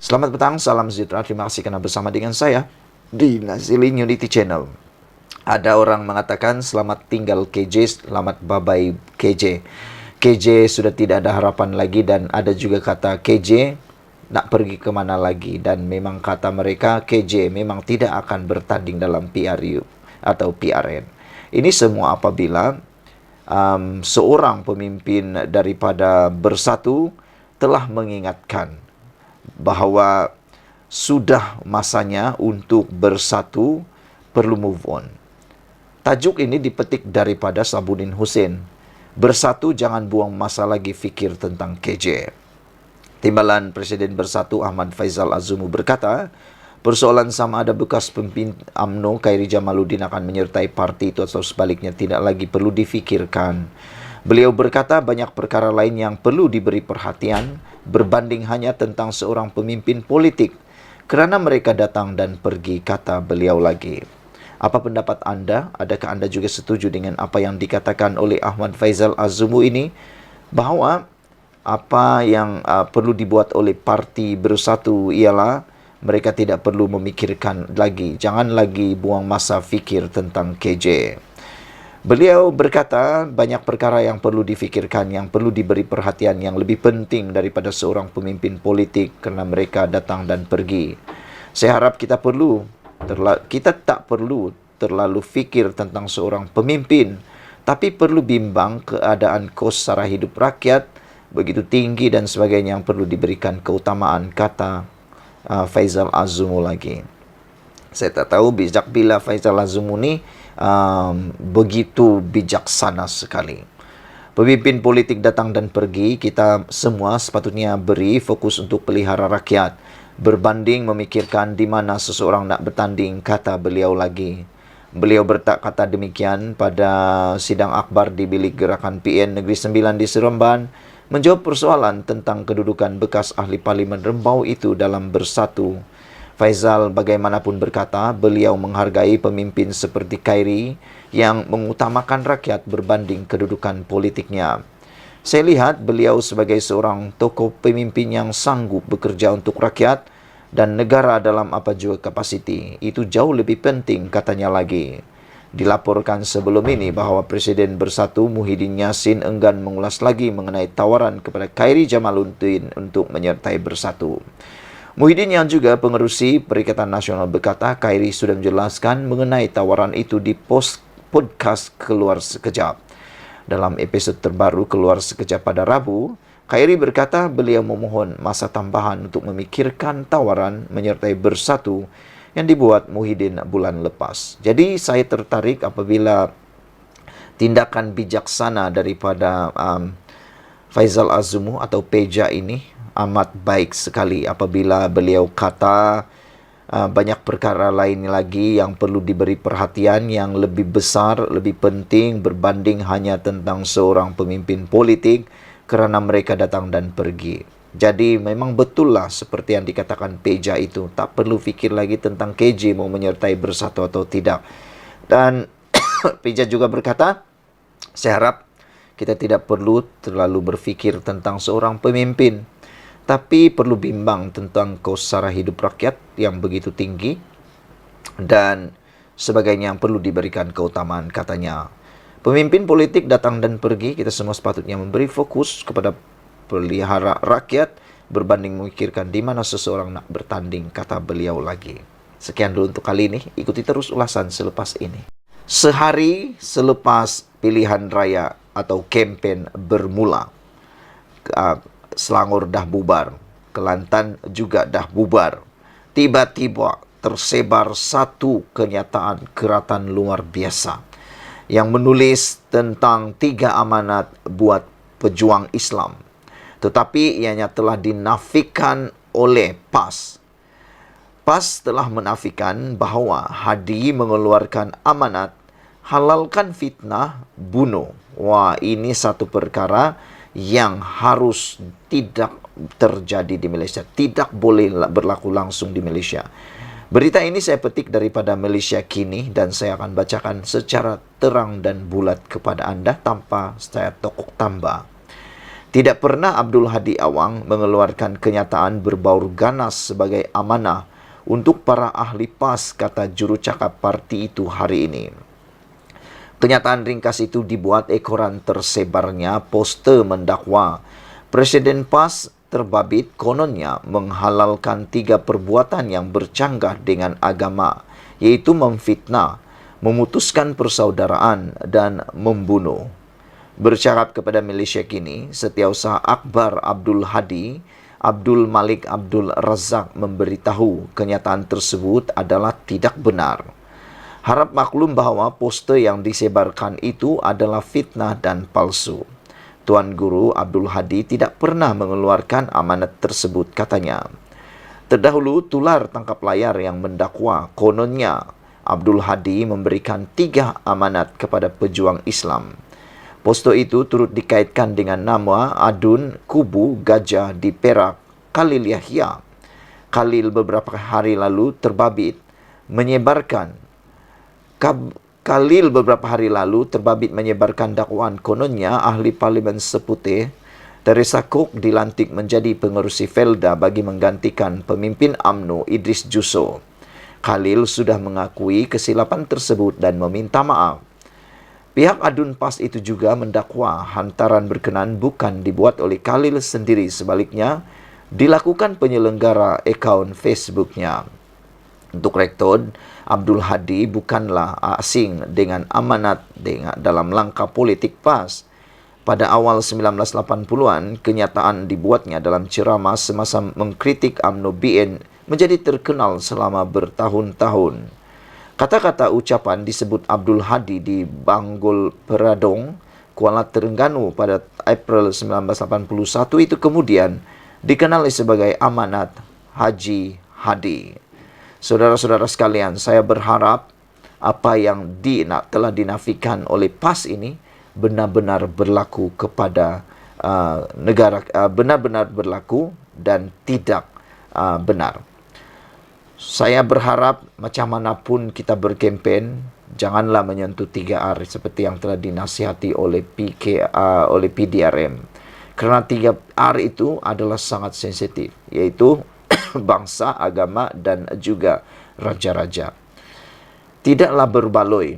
Selamat petang, salam sejahtera. Terima kasih karena bersama dengan saya di Nazili Unity Channel. Ada orang mengatakan selamat tinggal KJ, selamat bye-bye KJ. KJ sudah tidak ada harapan lagi, dan ada juga kata KJ nak pergi kemana lagi. Dan memang kata mereka KJ memang tidak akan bertanding dalam PRU atau PRN. Ini semua apabila seorang pemimpin daripada Bersatu telah mengingatkan bahawa sudah masanya untuk bersatu, perlu move on. Tajuk ini dipetik daripada Sabuddin Hussein. Bersatu, jangan buang masa lagi fikir tentang KJ. Timbalan Presiden Bersatu Ahmad Faizal Azumu berkata, persoalan sama ada bekas pemimpin UMNO Khairi Jamaluddin akan menyertai parti itu atau sebaliknya tidak lagi perlu difikirkan. Beliau berkata banyak perkara lain yang perlu diberi perhatian berbanding hanya tentang seorang pemimpin politik kerana mereka datang dan pergi, kata beliau lagi. Apa pendapat anda? Adakah anda juga setuju dengan apa yang dikatakan oleh Ahmad Faizal Azumu ini? Bahawa apa yang perlu dibuat oleh parti Bersatu ialah mereka tidak perlu memikirkan lagi, jangan lagi buang masa fikir tentang KJ. Beliau berkata banyak perkara yang perlu difikirkan, yang perlu diberi perhatian, yang lebih penting daripada seorang pemimpin politik kerana mereka datang dan pergi. Saya harap kita tak perlu terlalu fikir tentang seorang pemimpin, tapi perlu bimbang keadaan kos sara hidup rakyat begitu tinggi dan sebagainya yang perlu diberikan keutamaan, kata Faizal Azumu lagi. Saya tak tahu bijak bila Faizal Azumu ni begitu bijaksana sekali. Pemimpin politik datang dan pergi, kita semua sepatutnya beri fokus untuk pelihara rakyat berbanding memikirkan di mana seseorang nak bertanding, kata beliau lagi. Beliau berkata demikian pada sidang akhbar di Bilik Gerakan PN Negeri Sembilan di Seremban, menjawab persoalan tentang kedudukan bekas ahli parlimen Rembau itu dalam Bersatu. Faizal bagaimanapun berkata, beliau menghargai pemimpin seperti Khairi yang mengutamakan rakyat berbanding kedudukan politiknya. Saya lihat beliau sebagai seorang tokoh pemimpin yang sanggup bekerja untuk rakyat dan negara dalam apa jua kapasiti. Itu jauh lebih penting, katanya lagi. Dilaporkan sebelum ini bahawa Presiden Bersatu Muhyiddin Yassin enggan mengulas lagi mengenai tawaran kepada Khairi Jamaluddin untuk menyertai Bersatu. Muhyiddin yang juga pengerusi Perikatan Nasional berkata Khairi sudah menjelaskan mengenai tawaran itu di podcast Keluar Sekejap. Dalam episod terbaru Keluar Sekejap pada Rabu, Khairi berkata beliau memohon masa tambahan untuk memikirkan tawaran menyertai Bersatu yang dibuat Muhyiddin bulan lepas. Jadi saya tertarik apabila tindakan bijaksana daripada Faizal Azumu atau Peja ini amat baik sekali apabila beliau kata banyak perkara lain lagi yang perlu diberi perhatian yang lebih besar, lebih penting berbanding hanya tentang seorang pemimpin politik kerana mereka datang dan pergi. Jadi memang betul lah seperti yang dikatakan Peja itu, tak perlu fikir lagi tentang KJ mau menyertai Bersatu atau tidak. Dan Peja juga berkata, saya harap kita tidak perlu terlalu berfikir tentang seorang pemimpin, tapi perlu bimbang tentang kos sara hidup rakyat yang begitu tinggi dan sebagainya yang perlu diberikan keutamaan, katanya. Pemimpin politik datang dan pergi, kita semua sepatutnya memberi fokus kepada pelihara rakyat berbanding memikirkan di mana seseorang nak bertanding, kata beliau lagi. Sekian dulu untuk kali ini, ikuti terus ulasan selepas ini. Sehari selepas pilihan raya atau kempen bermula, Selangor dah bubar, Kelantan juga dah bubar. Tiba-tiba tersebar satu kenyataan keratan luar biasa yang menulis tentang 3 amanat buat pejuang Islam. Tetapi ianya telah dinafikan oleh PAS. PAS telah menafikan bahawa Hadi mengeluarkan amanat halalkan fitnah, bunuh. Wah, ini satu perkara yang harus tidak terjadi di Malaysia. Tidak boleh berlaku langsung di Malaysia. Berita ini saya petik daripada Malaysia Kini dan saya akan bacakan secara terang dan bulat kepada anda tanpa saya tokok tambah. Tidak pernah Abdul Hadi Awang mengeluarkan kenyataan berbaur ganas sebagai amanah untuk para ahli PAS, kata juru cakap parti itu hari ini. Kenyataan ringkas itu dibuat ekoran tersebarnya poster mendakwa Presiden PAS terbabit kononnya menghalalkan 3 perbuatan yang bercanggah dengan agama, yaitu memfitnah, memutuskan persaudaraan, dan membunuh. Bercakap kepada Malaysia Kini, Setiausaha Akbar Abdul Hadi, Abdul Malik Abdul Razak memberitahu kenyataan tersebut adalah tidak benar. Harap maklum bahawa poster yang disebarkan itu adalah fitnah dan palsu. Tuan Guru Abdul Hadi tidak pernah mengeluarkan amanat tersebut, katanya. Terdahulu, tular tangkap layar yang mendakwa kononnya Abdul Hadi memberikan 3 amanat kepada pejuang Islam. Poster itu turut dikaitkan dengan nama adun kubu gajah di Perak, Khalil Yahya. Khalil beberapa hari lalu terbabit menyebarkan dakwaan kononnya ahli Parlimen Seputih Teresa Cook dilantik menjadi pengerusi Felda bagi menggantikan pemimpin UMNO Idris Jusso. Khalil sudah mengakui kesilapan tersebut dan meminta maaf. Pihak adun PAS itu juga mendakwa hantaran berkenan bukan dibuat oleh Khalil sendiri, sebaliknya dilakukan penyelenggara akaun Facebook-nya. Untuk rekod, Abdul Hadi bukanlah asing dengan amanat dalam langkah politik PAS. Pada awal 1980-an, kenyataan dibuatnya dalam ceramah semasa mengkritik UMNO BN menjadi terkenal selama bertahun-tahun. Kata-kata ucapan disebut Abdul Hadi di Banggol Peradong, Kuala Terengganu pada April 1981 itu kemudian dikenali sebagai amanat Haji Hadi. Saudara-saudara sekalian, saya berharap apa yang telah dinafikan oleh PAS ini benar-benar berlaku kepada benar-benar berlaku dan tidak benar. Saya berharap macam manapun kita berkempen, janganlah menyentuh 3R seperti yang telah dinasihati oleh PDRM. Karena 3R itu adalah sangat sensitif, yaitu bangsa, agama, dan juga raja-raja. Tidaklah berbaloi.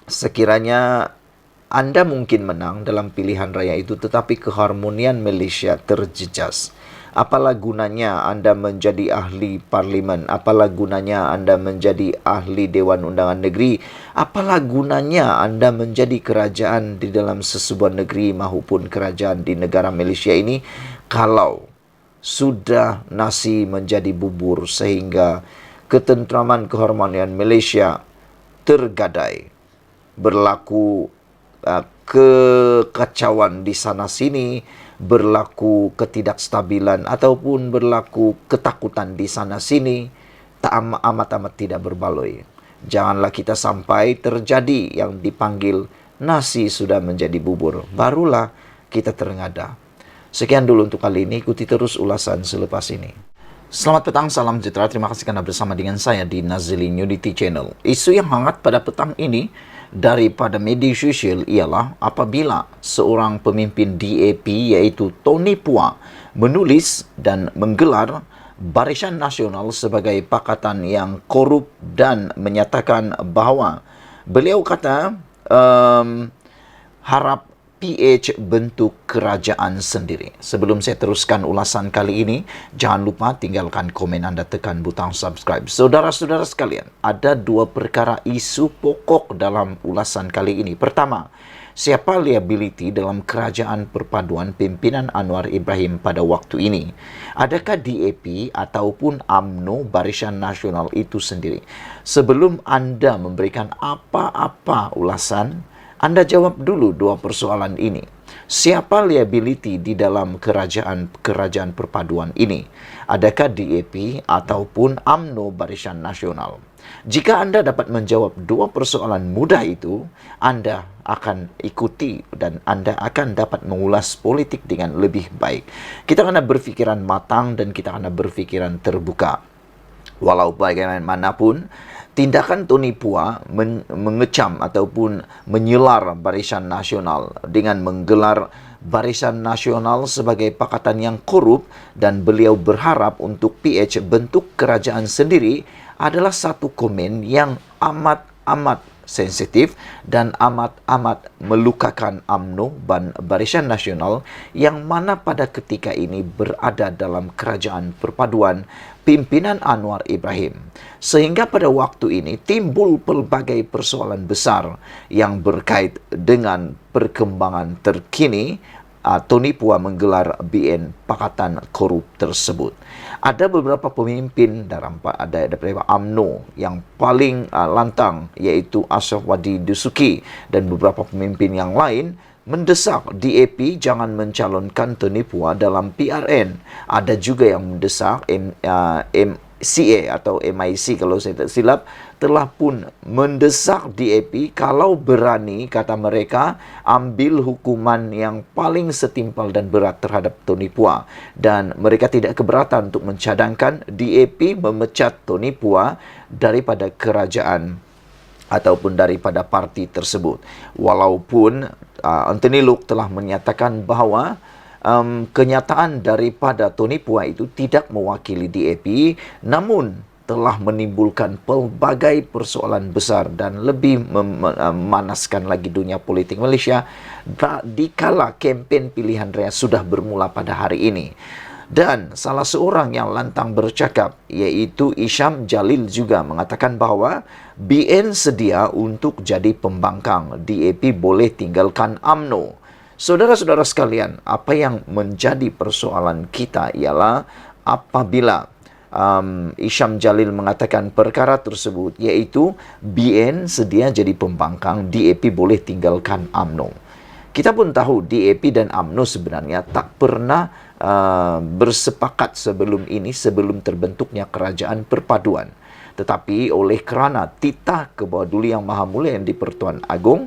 Sekiranya Anda mungkin menang dalam pilihan raya itu, tetapi keharmonian Malaysia terjejas. Apalah gunanya Anda menjadi ahli parlimen? Apalah gunanya Anda menjadi ahli Dewan Undangan Negeri? Apalah gunanya Anda menjadi kerajaan di dalam sesebuah negeri maupun kerajaan di negara Malaysia ini kalau sudah nasi menjadi bubur sehingga ketentraman keharmonian Malaysia tergadai? Berlaku kekacauan di sana-sini, berlaku ketidakstabilan ataupun berlaku ketakutan di sana-sini, tak amat-amat tidak berbaloi. Janganlah kita sampai terjadi yang dipanggil nasi sudah menjadi bubur, barulah kita terengada. Sekian dulu untuk kali ini, ikuti terus ulasan selepas ini. Selamat petang, salam sejahtera. Terima kasih karena bersama dengan saya di Nazili Nudity Channel. Isu yang hangat pada petang ini daripada media sosial ialah apabila seorang pemimpin DAP iaitu Tony Pua menulis dan menggelar Barisan Nasional sebagai pakatan yang korup dan menyatakan bahawa beliau kata harap PH bentuk kerajaan sendiri. Sebelum saya teruskan ulasan kali ini, jangan lupa tinggalkan komen Anda, tekan butang subscribe. Saudara-saudara sekalian, ada 2 perkara isu pokok dalam ulasan kali ini. Pertama, siapa liability dalam kerajaan perpaduan pimpinan Anwar Ibrahim pada waktu ini? Adakah DAP ataupun UMNO Barisan Nasional itu sendiri? Sebelum Anda memberikan apa-apa ulasan, Anda jawab dulu 2 persoalan ini. Siapa liability di dalam kerajaan perpaduan ini? Adakah DAP ataupun UMNO Barisan Nasional? Jika Anda dapat menjawab 2 persoalan mudah itu, Anda akan ikuti dan Anda akan dapat mengulas politik dengan lebih baik. Kita akan berfikiran matang dan kita akan berfikiran terbuka. Walau bagaimanapun, tindakan Tony Pua mengecam ataupun menyelar Barisan Nasional dengan menggelar Barisan Nasional sebagai pakatan yang korup dan beliau berharap untuk PH bentuk kerajaan sendiri adalah satu komen yang amat-amat sensitif dan amat-amat melukakan UMNO dan Barisan Nasional yang mana pada ketika ini berada dalam kerajaan perpaduan pimpinan Anwar Ibrahim. Sehingga pada waktu ini timbul pelbagai persoalan besar yang berkait dengan perkembangan terkini Tony Pua menggelar BN Pakatan Korup tersebut. Ada beberapa pemimpin daripada UMNO yang paling lantang, yaitu Ashraf Wadi Dusuki dan beberapa pemimpin yang lain mendesak DAP jangan mencalonkan Tony Pua dalam PRN. Ada juga yang mendesak MCA atau MIC kalau saya tak silap telah pun mendesak DAP kalau berani, kata mereka, ambil hukuman yang paling setimpal dan berat terhadap Tony Pua. Dan mereka tidak keberatan untuk mencadangkan DAP memecat Tony Pua daripada kerajaan ataupun daripada parti tersebut. Walaupun Anthony Loke telah menyatakan bahawa kenyataan daripada Tony Pua itu tidak mewakili DAP, namun telah menimbulkan pelbagai persoalan besar dan lebih memanaskan lagi dunia politik Malaysia dikala kempen pilihan raya sudah bermula pada hari ini. Dan salah seorang yang lantang bercakap, iaitu Isham Jalil, juga mengatakan bahawa BN sedia untuk jadi pembangkang, DAP boleh tinggalkan UMNO. Saudara-saudara sekalian, apa yang menjadi persoalan kita ialah apabila Isham Jalil mengatakan perkara tersebut, iaitu BN sedia jadi pembangkang, DAP boleh tinggalkan UMNO. Kita pun tahu DAP dan UMNO sebenarnya tak pernah bersepakat sebelum ini, sebelum terbentuknya kerajaan perpaduan. Tetapi oleh kerana titah ke bawah Duli Yang Maha Mulia yang di-Pertuan Agong,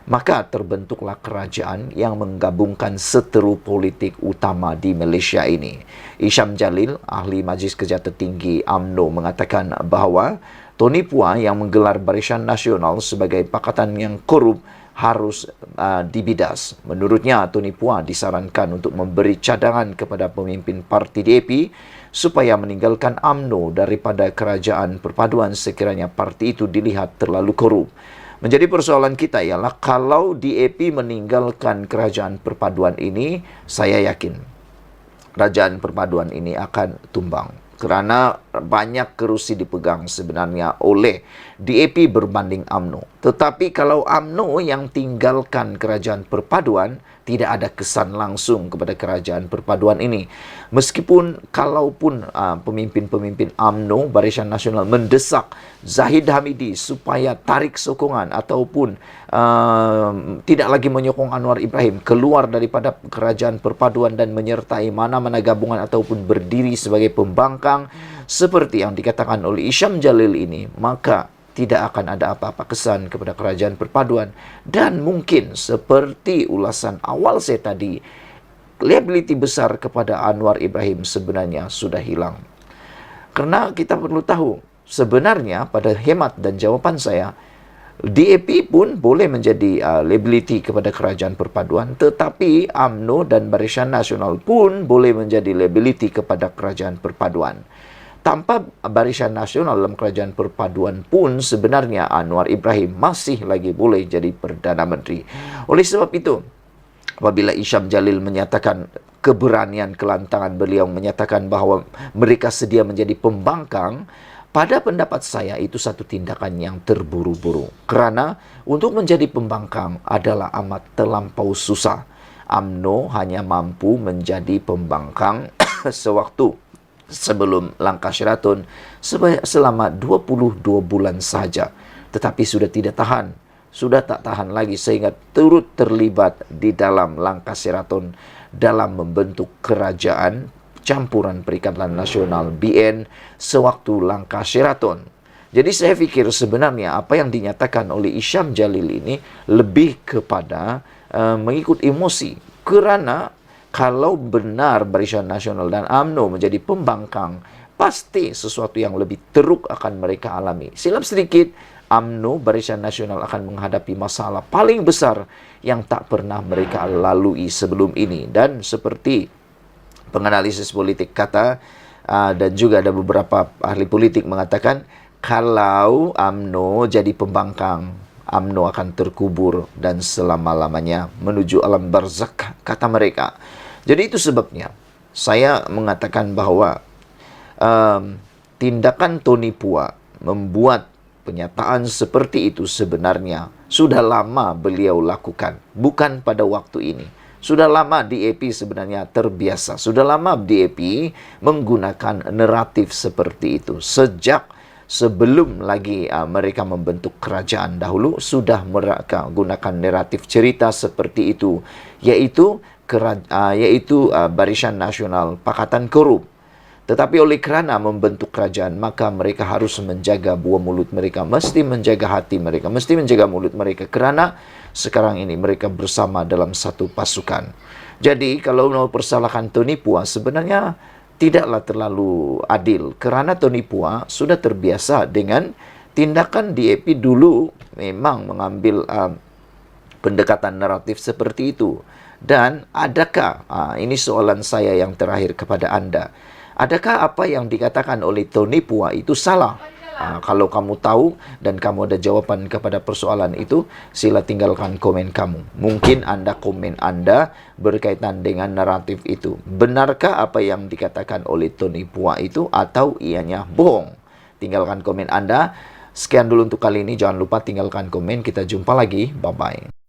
maka terbentuklah kerajaan yang menggabungkan seteru politik utama di Malaysia ini. Isham Jalil, ahli Majlis Kerja Tertinggi UMNO, mengatakan bahawa Tony Pua yang menggelar Barisan Nasional sebagai pakatan yang korup harus dibidas. Menurutnya, Tony Pua disarankan untuk memberi cadangan kepada pemimpin parti DAP supaya meninggalkan UMNO daripada kerajaan perpaduan sekiranya parti itu dilihat terlalu korup. Menjadi persoalan kita ialah kalau DAP meninggalkan kerajaan perpaduan ini, saya yakin kerajaan perpaduan ini akan tumbang. Kerana banyak kerusi dipegang sebenarnya oleh DAP berbanding UMNO. Tetapi kalau UMNO yang tinggalkan kerajaan perpaduan, tidak ada kesan langsung kepada kerajaan perpaduan ini. Meskipun kalaupun pemimpin-pemimpin UMNO, Barisan Nasional, mendesak Zahid Hamidi supaya tarik sokongan ataupun tidak lagi menyokong Anwar Ibrahim keluar daripada kerajaan perpaduan dan menyertai mana-mana gabungan ataupun berdiri sebagai pembangkang seperti yang dikatakan oleh Isham Jalil ini, maka tidak akan ada apa-apa kesan kepada kerajaan perpaduan. Dan mungkin seperti ulasan awal saya tadi, liability besar kepada Anwar Ibrahim sebenarnya sudah hilang. Karena kita perlu tahu, sebenarnya pada hemat dan jawapan saya, DAP pun boleh menjadi liability kepada kerajaan perpaduan, tetapi UMNO dan Barisan Nasional pun boleh menjadi liability kepada kerajaan perpaduan. Tanpa Barisan Nasional dalam kerajaan perpaduan pun sebenarnya Anwar Ibrahim masih lagi boleh jadi Perdana Menteri. Oleh sebab itu, apabila Isham Jalil menyatakan keberanian, kelantangan beliau menyatakan bahawa mereka sedia menjadi pembangkang, pada pendapat saya itu satu tindakan yang terburu-buru. Kerana untuk menjadi pembangkang adalah amat terlampau susah. UMNO hanya mampu menjadi pembangkang sewaktu sebelum langkah Sheraton selama 22 bulan saja. Tetapi sudah tidak tahan, sudah tak tahan lagi sehingga turut terlibat di dalam langkah Sheraton dalam membentuk kerajaan campuran Perikatan Nasional BN sewaktu langkah Sheraton. Jadi saya fikir sebenarnya apa yang dinyatakan oleh Isham Jalil ini lebih kepada mengikut emosi. Kerana kalau benar Barisan Nasional dan UMNO menjadi pembangkang, pasti sesuatu yang lebih teruk akan mereka alami. Silap sedikit, UMNO, Barisan Nasional, akan menghadapi masalah paling besar yang tak pernah mereka lalui sebelum ini. Dan seperti penganalisis politik kata, dan juga ada beberapa ahli politik mengatakan, kalau UMNO jadi pembangkang, UMNO akan terkubur dan selama-lamanya menuju alam barzakh, kata mereka. Jadi itu sebabnya saya mengatakan bahwa tindakan Tony Pua membuat pernyataan seperti itu sebenarnya sudah lama beliau lakukan, bukan pada waktu ini. Sudah lama DAP sebenarnya terbiasa. Sudah lama DAP menggunakan naratif seperti itu. Sejak sebelum lagi mereka membentuk kerajaan dahulu, sudah mereka gunakan naratif cerita seperti itu, yaitu Barisan Nasional Pakatan Korup. Tetapi oleh kerana membentuk kerajaan, maka mereka harus menjaga buah mulut mereka, mesti menjaga hati mereka, mesti menjaga mulut mereka, kerana sekarang ini mereka bersama dalam satu pasukan. Jadi kalau mau persalahkan Tony Pua, sebenarnya tidaklah terlalu adil, kerana Tony Pua sudah terbiasa dengan tindakan DAP dulu, memang mengambil pendekatan naratif seperti itu. Dan adakah, ini soalan saya yang terakhir kepada Anda, adakah apa yang dikatakan oleh Tony Pua itu salah? Kalau kamu tahu dan kamu ada jawaban kepada persoalan itu, sila tinggalkan komen kamu. Mungkin Anda komen Anda berkaitan dengan naratif itu. Benarkah apa yang dikatakan oleh Tony Pua itu atau ianya bohong? Tinggalkan komen Anda. Sekian dulu untuk kali ini. Jangan lupa tinggalkan komen. Kita jumpa lagi. Bye-bye.